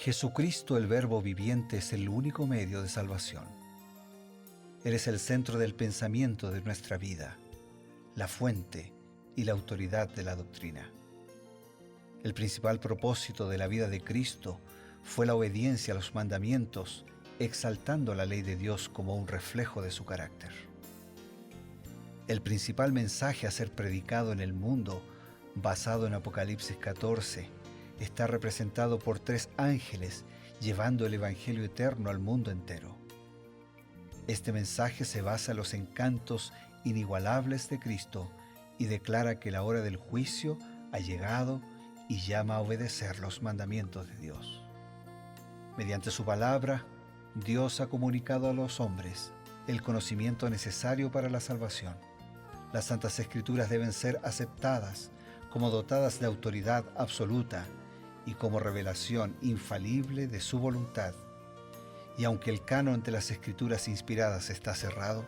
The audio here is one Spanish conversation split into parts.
Jesucristo, el Verbo viviente, es el único medio de salvación. Él es el centro del pensamiento de nuestra vida, la fuente y la autoridad de la doctrina. El principal propósito de la vida de Cristo fue la obediencia a los mandamientos, exaltando la ley de Dios como un reflejo de su carácter. El principal mensaje a ser predicado en el mundo, basado en Apocalipsis 14, está representado por 3 ángeles llevando el Evangelio eterno al mundo entero. Este mensaje se basa en los encantos inigualables de Cristo y declara que la hora del juicio ha llegado y llama a obedecer los mandamientos de Dios. Mediante su palabra, Dios ha comunicado a los hombres el conocimiento necesario para la salvación. Las Santas Escrituras deben ser aceptadas como dotadas de autoridad absoluta y como revelación infalible de su voluntad. Y aunque el canon de las Escrituras inspiradas está cerrado,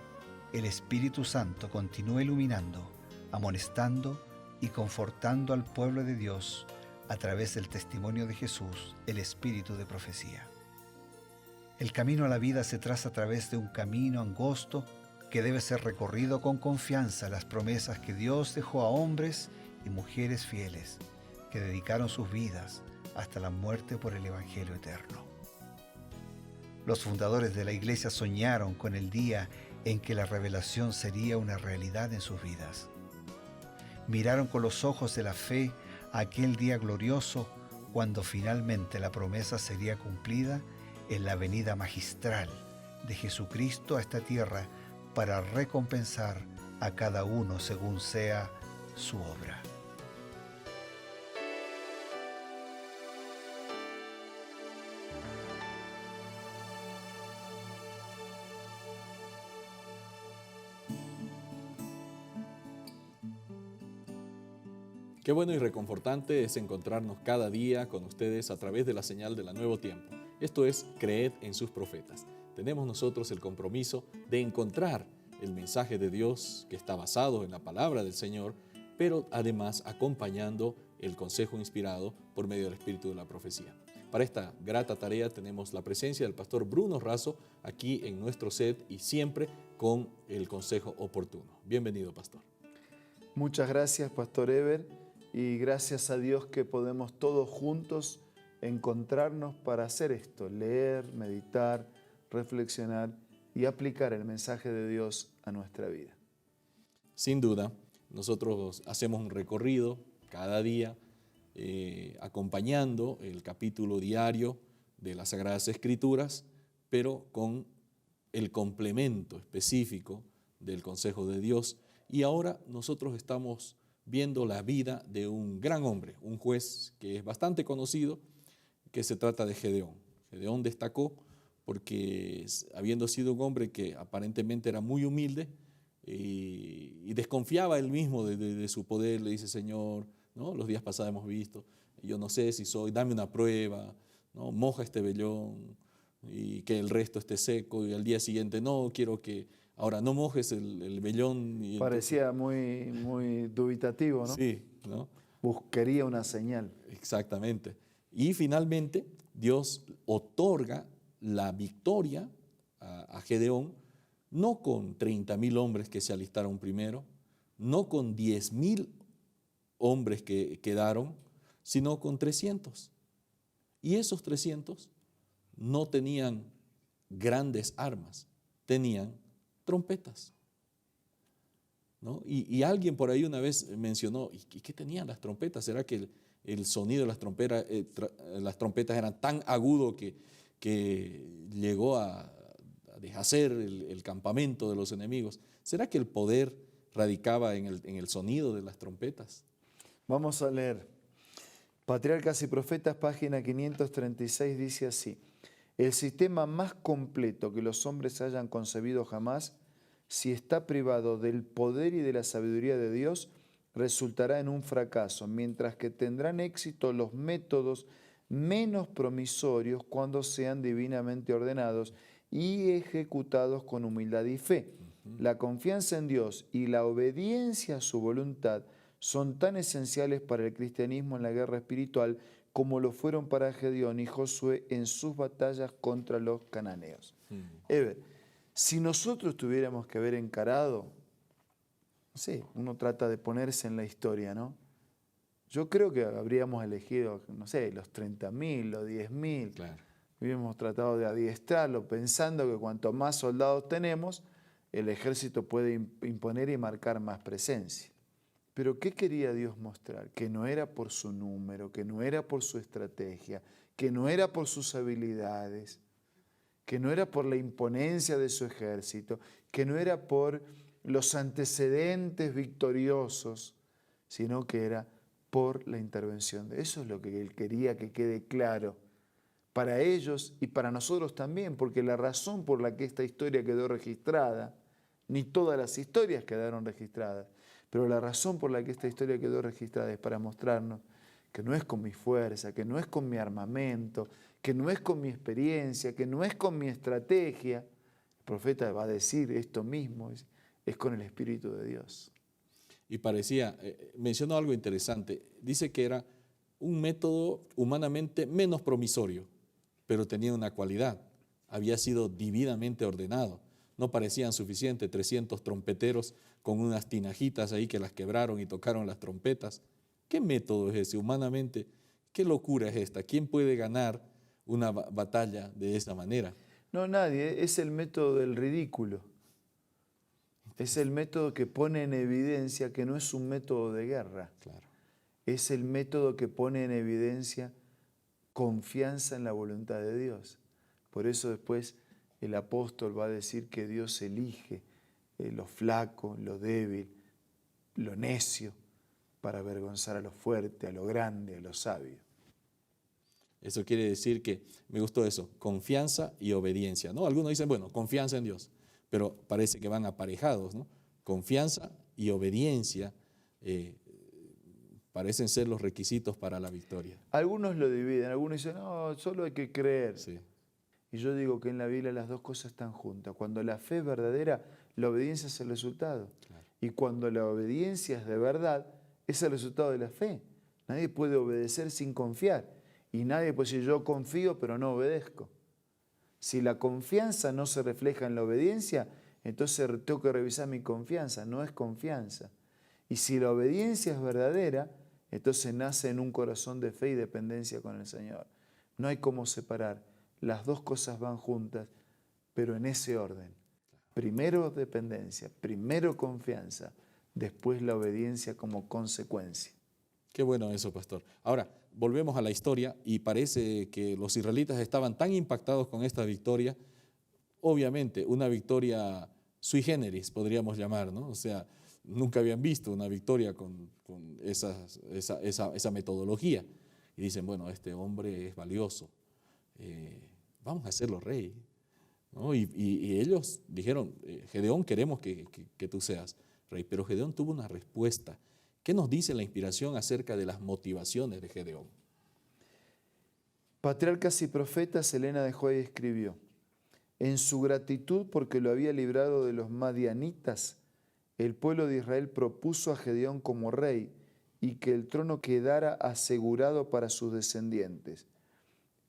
el Espíritu Santo continúa iluminando, amonestando y confortando al pueblo de Dios a través del testimonio de Jesús, el Espíritu de profecía. El camino a la vida se traza a través de un camino angosto que debe ser recorrido con confianza a las promesas que Dios dejó a hombres y mujeres fieles que dedicaron sus vidas hasta la muerte por el Evangelio eterno. Los fundadores de la Iglesia soñaron con el día en que la revelación sería una realidad en sus vidas. Miraron con los ojos de la fe a aquel día glorioso cuando finalmente la promesa sería cumplida en la venida magistral de Jesucristo a esta tierra para recompensar a cada uno según sea su obra. Qué bueno y reconfortante es encontrarnos cada día con ustedes a través de la señal de la Nuevo Tiempo. Esto es Creed en sus profetas. Tenemos nosotros el compromiso de encontrar el mensaje de Dios que está basado en la palabra del Señor, pero además acompañando el consejo inspirado por medio del Espíritu de la profecía. Para esta grata tarea tenemos la presencia del pastor Bruno Razo aquí en nuestro set y siempre con el consejo oportuno. Bienvenido, pastor. Muchas gracias, pastor Eber. Y gracias a Dios que podemos todos juntos encontrarnos para hacer esto, leer, meditar, reflexionar y aplicar el mensaje de Dios a nuestra vida. Sin duda, nosotros hacemos un recorrido cada día acompañando el capítulo diario de las Sagradas Escrituras, pero con el complemento específico del consejo de Dios. Y ahora nosotros estamos viendo la vida de un gran hombre, un juez que es bastante conocido, que se trata de Gedeón. Gedeón destacó porque habiendo sido un hombre que aparentemente era muy humilde y desconfiaba él mismo de su poder, le dice: Señor, ¿no? Los días pasados hemos visto, yo no sé si soy, dame una prueba, ¿no? Moja este vellón y que el resto esté seco, y al día siguiente no, quiero que ahora no mojes el vellón. Y parecía muy dubitativo, ¿no? Sí, ¿no? Buscaría una señal. Exactamente. Y finalmente Dios otorga la victoria a Gedeón, no con 30,000 hombres que se alistaron primero, no con 10,000 hombres que quedaron, sino con 300. Y esos 300 no tenían grandes armas, tenían trompetas, ¿no? Y alguien por ahí una vez mencionó: ¿y qué tenían las trompetas? ¿Será que el sonido de las trompetas era tan agudo que llegó a deshacer el campamento de los enemigos? ¿Será que el poder radicaba en el sonido de las trompetas? Vamos a leer. Patriarcas y Profetas, página 536, dice así: el sistema más completo que los hombres hayan concebido jamás, si está privado del poder y de la sabiduría de Dios, resultará en un fracaso, mientras que tendrán éxito los métodos menos promisorios cuando sean divinamente ordenados y ejecutados con humildad y fe. La confianza en Dios y la obediencia a su voluntad son tan esenciales para el cristianismo en la guerra espiritual como lo fueron para Gedeón y Josué en sus batallas contra los cananeos. Mm. Ever, si nosotros tuviéramos que haber encarado, no sé, uno trata de ponerse en la historia, ¿no? Yo creo que habríamos elegido, no sé, los 30.000, los 10.000. Claro. Hubiéramos tratado de adiestrarlo pensando que cuanto más soldados tenemos, el ejército puede imponer y marcar más presencia. Pero ¿qué quería Dios mostrar? Que no era por su número, que no era por su estrategia, que no era por sus habilidades, que no era por la imponencia de su ejército, que no era por los antecedentes victoriosos, sino que era por la intervención de eso. Es lo que Él quería que quede claro para ellos y para nosotros también, porque la razón por la que esta historia quedó registrada, ni todas las historias quedaron registradas, pero la razón por la que esta historia quedó registrada es para mostrarnos que no es con mi fuerza, que no es con mi armamento, que no es con mi experiencia, que no es con mi estrategia. El profeta va a decir esto mismo, es con el Espíritu de Dios. Y parecía, mencionó algo interesante, dice que era un método humanamente menos promisorio, pero tenía una cualidad, había sido divinamente ordenado. No parecían suficientes 300 trompeteros con unas tinajitas ahí que las quebraron y tocaron las trompetas. ¿Qué método es ese humanamente? ¿Qué locura es esta? ¿Quién puede ganar una batalla de esa manera? No, nadie, es el método del ridículo. Es el método que pone en evidencia que no es un método de guerra. Claro. Es el método que pone en evidencia confianza en la voluntad de Dios. Por eso después el apóstol va a decir que Dios elige lo flaco, lo débil, lo necio, para avergonzar a lo fuerte, a lo grande, a lo sabio. Eso quiere decir que, me gustó eso, confianza y obediencia, ¿no? Algunos dicen, bueno, confianza en Dios, pero parece que van aparejados, ¿no? Confianza y obediencia parecen ser los requisitos para la victoria. Algunos lo dividen, algunos dicen, no, solo hay que creer. Sí. Y yo digo que en la Biblia las dos cosas están juntas. Cuando la fe es verdadera, la obediencia es el resultado. Claro. Y cuando la obediencia es de verdad, es el resultado de la fe. Nadie puede obedecer sin confiar. Y nadie puede decir, yo confío, pero no obedezco. Si la confianza no se refleja en la obediencia, entonces tengo que revisar mi confianza. No es confianza. Y si la obediencia es verdadera, entonces nace en un corazón de fe y dependencia con el Señor. No hay cómo separar. Las dos cosas van juntas, pero en ese orden. Primero dependencia, primero confianza, después la obediencia como consecuencia. Qué bueno eso, pastor. Ahora, volvemos a la historia y parece que los israelitas estaban tan impactados con esta victoria, obviamente una victoria sui generis, podríamos llamar, ¿no? O sea, nunca habían visto una victoria con esa metodología. Y dicen, bueno, este hombre es valioso, vamos a hacerlo rey, ¿no? Y ellos dijeron, Gedeón, queremos que tú seas rey. Pero Gedeón tuvo una respuesta. ¿Qué nos dice la inspiración acerca de las motivaciones de Gedeón? Patriarcas y profetas, Helena de Joy escribió, en su gratitud porque lo había librado de los madianitas, el pueblo de Israel propuso a Gedeón como rey y que el trono quedara asegurado para sus descendientes.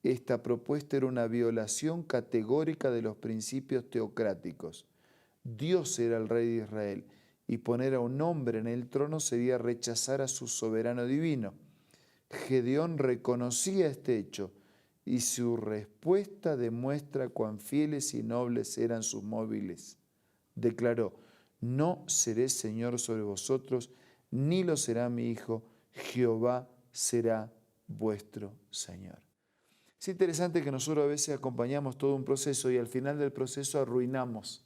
Esta propuesta era una violación categórica de los principios teocráticos. Dios era el rey de Israel y poner a un hombre en el trono sería rechazar a su soberano divino. Gedeón reconocía este hecho y su respuesta demuestra cuán fieles y nobles eran sus móviles. Declaró, no seré señor sobre vosotros, ni lo será mi hijo, Jehová será vuestro señor. Es interesante que nosotros a veces acompañamos todo un proceso y al final del proceso arruinamos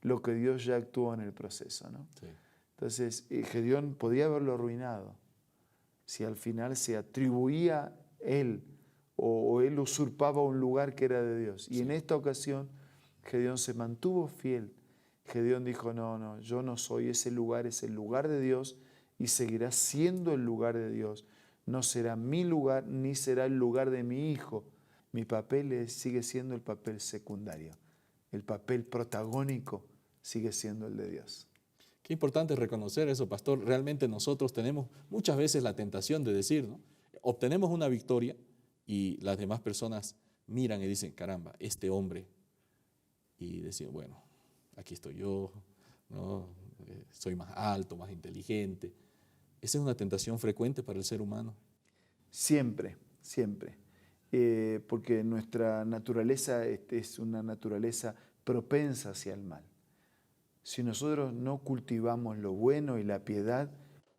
lo que Dios ya actuó en el proceso, ¿no? Sí. Entonces, Gedeón podía haberlo arruinado si al final se atribuía él o él usurpaba un lugar que era de Dios. Y en esta ocasión, Gedeón se mantuvo fiel. Gedeón dijo, no, yo no soy, ese lugar es el lugar de Dios y seguirá siendo el lugar de Dios. No será mi lugar ni será el lugar de mi hijo. Mi papel sigue siendo el papel secundario. El papel protagónico sigue siendo el de Dios. Qué importante reconocer eso, pastor. Realmente nosotros tenemos muchas veces la tentación de decir, ¿no? obtenemos una victoria y las demás personas miran y dicen, caramba, este hombre, y decimos, bueno, aquí estoy yo, ¿no? Soy más alto, más inteligente. Esa es una tentación frecuente para el ser humano. Siempre, siempre. Porque nuestra naturaleza es una naturaleza propensa hacia el mal. Si nosotros no cultivamos lo bueno y la piedad,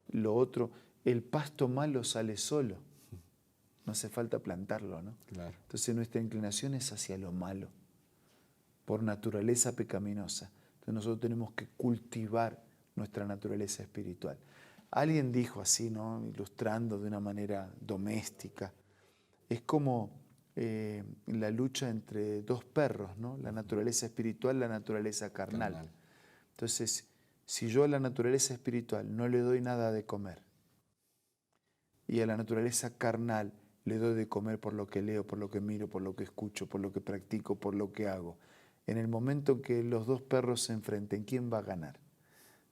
lo otro, el pasto malo sale solo. No hace falta plantarlo, ¿no? Claro. Entonces nuestra inclinación es hacia lo malo, por naturaleza pecaminosa. Entonces nosotros tenemos que cultivar nuestra naturaleza espiritual. Alguien dijo así, ¿no? Ilustrando de una manera doméstica, es como la lucha entre dos perros, ¿no? La naturaleza espiritual, la naturaleza carnal. Entonces, si yo a la naturaleza espiritual no le doy nada de comer y a la naturaleza carnal le doy de comer por lo que leo, por lo que miro, por lo que escucho, por lo que practico, por lo que hago, en el momento que los dos perros se enfrenten, ¿quién va a ganar?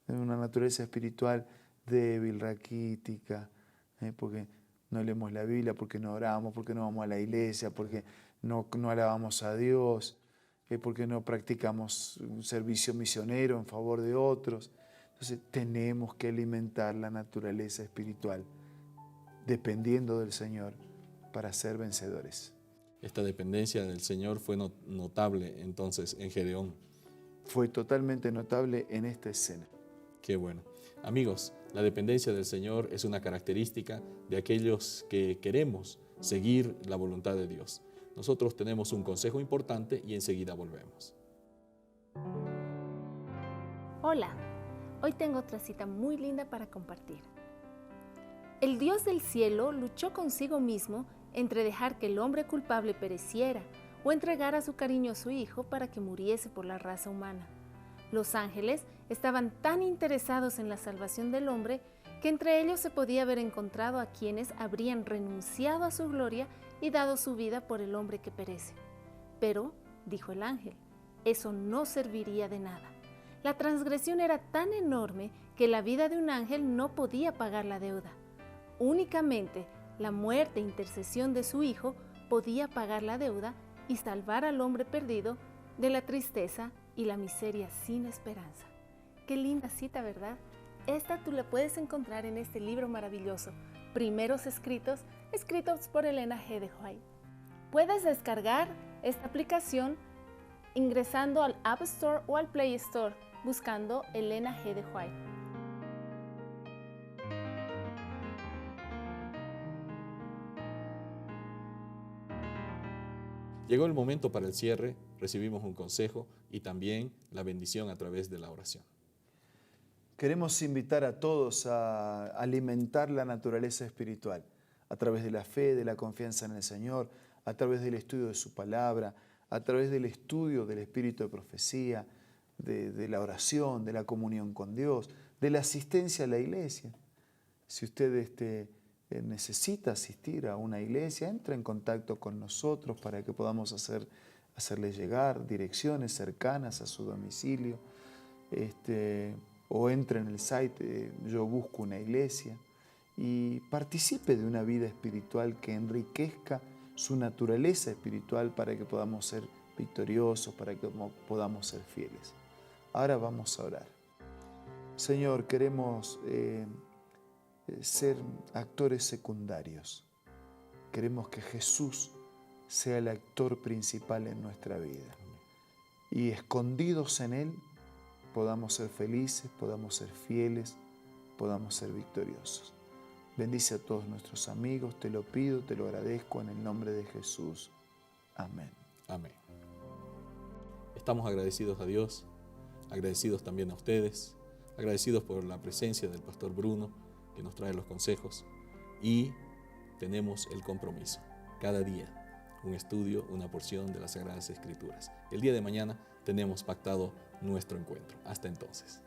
Una naturaleza espiritual débil, raquítica, porque no leemos la Biblia, porque no oramos, porque no vamos a la iglesia, porque no alabamos a Dios, porque no practicamos un servicio misionero en favor de otros. Entonces tenemos que alimentar la naturaleza espiritual dependiendo del Señor para ser vencedores. Esta dependencia del Señor fue notable entonces en Gedeón. Fue totalmente notable en esta escena. Qué bueno. Amigos, la dependencia del Señor es una característica de aquellos que queremos seguir la voluntad de Dios. Nosotros tenemos un consejo importante y enseguida volvemos. Hola, hoy tengo otra cita muy linda para compartir. El Dios del cielo luchó consigo mismo entre dejar que el hombre culpable pereciera o entregar a su cariñoso hijo para que muriese por la raza humana. Los ángeles estaban tan interesados en la salvación del hombre que entre ellos se podía haber encontrado a quienes habrían renunciado a su gloria y dado su vida por el hombre que perece. Pero, dijo el ángel, eso no serviría de nada. La transgresión era tan enorme que la vida de un ángel no podía pagar la deuda. Únicamente la muerte e intercesión de su hijo podía pagar la deuda y salvar al hombre perdido de la tristeza y la miseria sin esperanza. Qué linda cita, ¿verdad? Esta tú la puedes encontrar en este libro maravilloso, Primeros Escritos, escritos por Elena G. de White. Puedes descargar esta aplicación ingresando al App Store o al Play Store, buscando Elena G. de White. Llegó el momento para el cierre, recibimos un consejo y también la bendición a través de la oración. Queremos invitar a todos a alimentar la naturaleza espiritual a través de la fe, de la confianza en el Señor, a través del estudio de su palabra, a través del estudio del espíritu de profecía, de la oración, de la comunión con Dios, de la asistencia a la iglesia. Si usted necesita asistir a una iglesia, entra en contacto con nosotros para que podamos hacerle llegar direcciones cercanas a su domicilio, o entre en el site Yo Busco una Iglesia y participe de una vida espiritual que enriquezca su naturaleza espiritual para que podamos ser victoriosos, para que podamos ser fieles. Ahora vamos a orar. Señor, queremos ser actores secundarios. Queremos que Jesús sea el actor principal en nuestra vida. Y escondidos en Él, podamos ser felices, podamos ser fieles, podamos ser victoriosos. Bendice a todos nuestros amigos, te lo pido, te lo agradezco en el nombre de Jesús. Amén. Amén. Estamos agradecidos a Dios, agradecidos también a ustedes, agradecidos por la presencia del pastor Bruno, que nos trae los consejos, y tenemos el compromiso, cada día, un estudio, una porción de las Sagradas Escrituras. El día de mañana tenemos pactado nuestro encuentro. Hasta entonces.